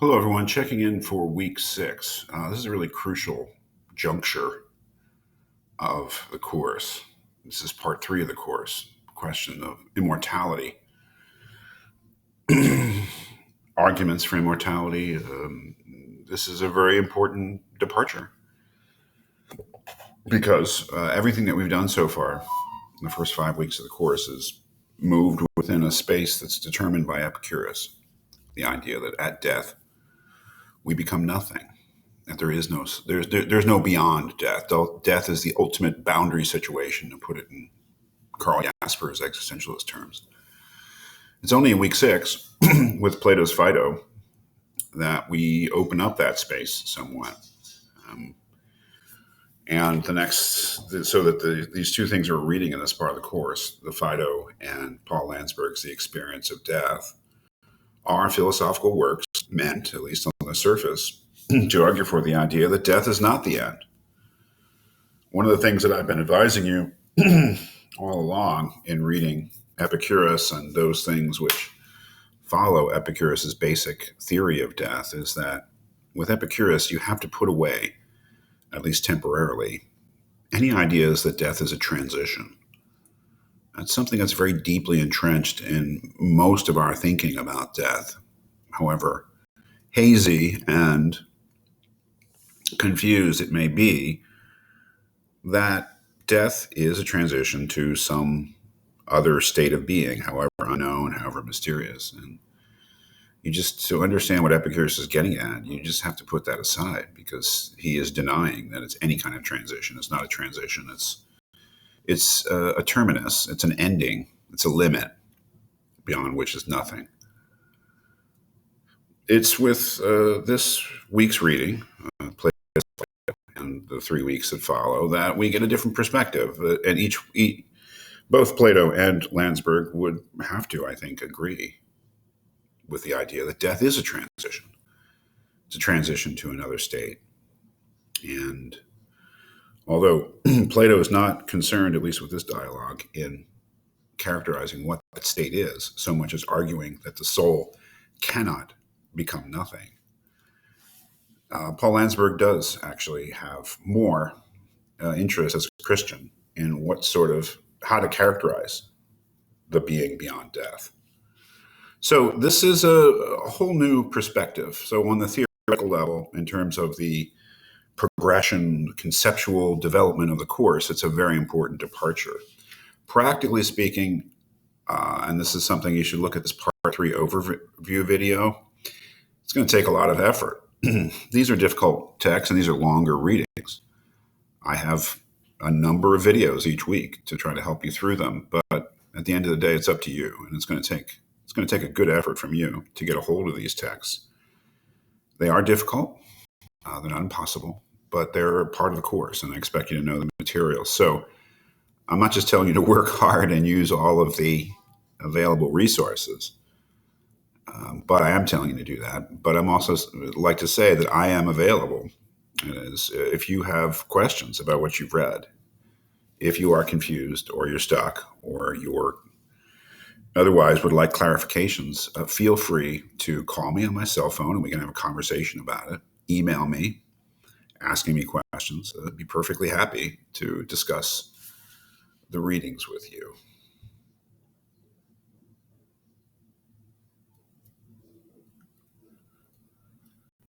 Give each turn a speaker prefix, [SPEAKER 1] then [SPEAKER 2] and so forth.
[SPEAKER 1] Hello, everyone. Checking in for week 6. This is a really crucial juncture of the course. This is part 3 of the course, question of immortality, arguments for immortality. This is a very important departure because everything that we've done so far in the first 5 weeks of the course is moved within a space that's determined by Epicurus, the idea that at death we become nothing. That there's no beyond death. Death is the ultimate boundary situation, to put it in Karl Jasper's existentialist terms. It's only in week 6 with Plato's Phaedo that we open up that space somewhat. And these two things we're reading in this part of the course, the Phaedo and Paul Landsberg's The Experience of Death, are philosophical works meant, at least on the surface, to argue for the idea that death is not the end. One of the things that I've been advising you all along in reading Epicurus and those things which follow Epicurus's basic theory of death is that with Epicurus, you have to put away, at least temporarily, any ideas that death is a transition. That's something that's very deeply entrenched in most of our thinking about death. However hazy and confused it may be, that death is a transition to some other state of being, however unknown, however mysterious. And to understand what Epicurus is getting at, you just have to put that aside, because he is denying that it's any kind of transition. It's not a transition. It's a terminus. It's an ending. It's a limit beyond which is nothing. It's with this week's reading, and the 3 weeks that follow, that we get a different perspective. And both Plato and Landsberg would have to, I think, agree with the idea that death is a transition. It's a transition to another state. And although Plato is not concerned, at least with this dialogue, in characterizing what that state is, so much as arguing that the soul cannot become nothing, Paul Landsberg does actually have more interest as a Christian in how to characterize the being beyond death. So this is a whole new perspective. So on the theoretical level, in terms of the progression, conceptual development of the course, it's a very important departure. Practically speaking, and this is something you should look at this part 3 overview video, it's going to take a lot of effort. These are difficult texts, and these are longer readings. I have a number of videos each week to try to help you through them, but at the end of the day, it's up to you, and it's going to take a good effort from you to get a hold of these texts. They are difficult. They're not impossible, but they're part of the course, and I expect you to know the material. So I'm not just telling you to work hard and use all of the available resources, but I am telling you to do that. But I'm also like to say that I am available. If you have questions about what you've read, if you are confused or you're stuck or you're otherwise would like clarifications, feel free to call me on my cell phone and we can have a conversation about it. Email me, asking me questions. I'd be perfectly happy to discuss the readings with you.